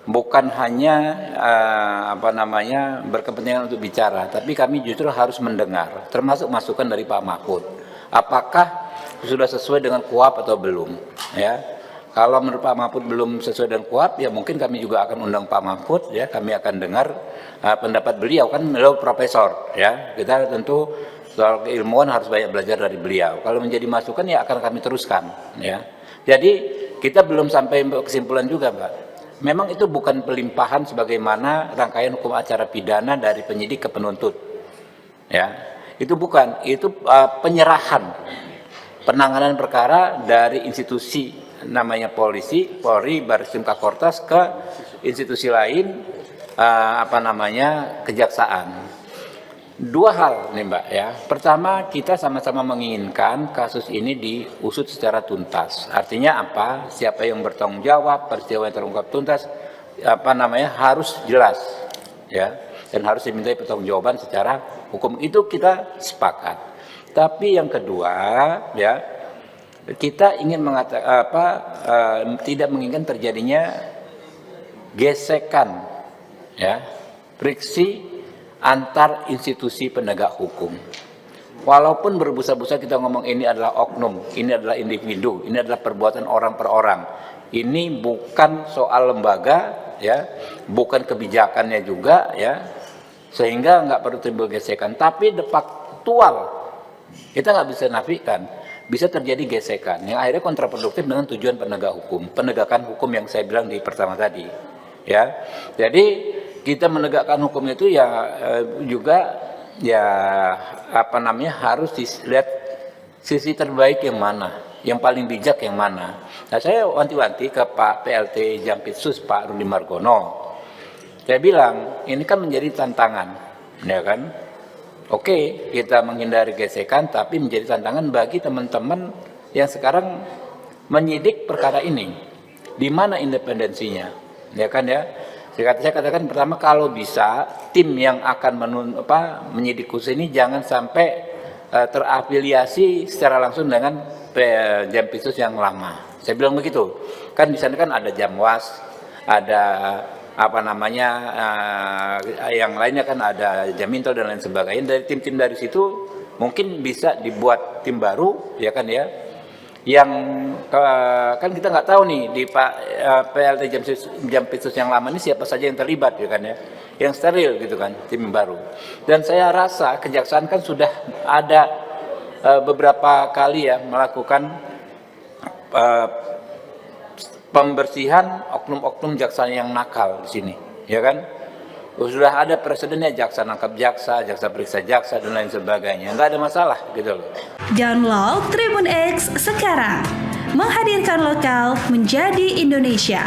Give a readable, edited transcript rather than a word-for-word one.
bukan hanya berkepentingan untuk bicara, tapi kami justru harus mendengar, termasuk masukan dari Pak Mahfud. Apakah sudah sesuai dengan KUHP atau belum? Ya, kalau menurut Pak Mahfud belum sesuai dengan KUHP, ya mungkin kami juga akan undang Pak Mahfud. Ya, kami akan dengar pendapat beliau, kan beliau profesor. Ya, kita tentu soal keilmuan harus banyak belajar dari beliau. Kalau menjadi masukan, ya akan kami teruskan. Ya, jadi kita belum sampai kesimpulan juga, Mbak. Memang itu bukan pelimpahan sebagaimana rangkaian hukum acara pidana dari penyidik ke penuntut. Ya, itu bukan, itu penyerahan penanganan perkara dari institusi namanya polisi, Polri, Barreskrim Kakortas ke institusi lain, kejaksaan. Dua hal nih Mbak ya. Pertama, kita sama-sama menginginkan kasus ini diusut secara tuntas. Artinya apa? Siapa yang bertanggung jawab, peristiwa yang terungkap tuntas, harus jelas ya, dan harus dimintai pertanggungjawaban secara hukum. Itu kita sepakat. Tapi yang kedua ya, kita ingin tidak menginginkan terjadinya gesekan ya, friksi antar institusi penegak hukum. Walaupun berbusa-busa kita ngomong ini adalah oknum, ini adalah individu, ini adalah perbuatan orang per orang. Ini bukan soal lembaga ya, bukan kebijakannya juga ya, sehingga nggak perlu timbul gesekan. Tapi de faktual kita nggak bisa nafikan, bisa terjadi gesekan yang akhirnya kontraproduktif dengan tujuan penegakan hukum yang saya bilang di pertama tadi ya. Jadi kita menegakkan hukum itu ya juga ya harus dilihat sisi terbaik yang mana, yang paling bijak yang mana. Nah, saya wanti-wanti ke Pak PLT Jampitsus Pak Rudi Margono. Saya bilang ini kan menjadi tantangan, ya kan? Oke, kita menghindari gesekan, tapi menjadi tantangan bagi teman-teman yang sekarang menyidik perkara ini. Di mana independensinya, ya kan ya? Saya katakan pertama, kalau bisa tim yang akan menyidik khusus ini jangan sampai terafiliasi secara langsung dengan Jampitsus yang lama. Saya bilang begitu. Kan di sana kan ada Jamwas, ada yang lainnya kan ada Jaminto dan lain sebagainya. Dari tim-tim dari situ mungkin bisa dibuat tim baru, ya kan ya. Yang kan kita nggak tahu nih di Pak PLT Jampitsus yang lama ini siapa saja yang terlibat, ya kan ya, yang steril gitu kan, tim baru. Dan saya rasa kejaksaan kan sudah ada beberapa kali ya melakukan pembersihan oknum-oknum jaksa yang nakal di sini, ya kan. Sudah ada presidennya, jaksa nangkap jaksa, jaksa periksa jaksa dan lain sebagainya. Nggak ada masalah gitu loh. Download Tribun X sekarang, menghadirkan lokal menjadi Indonesia.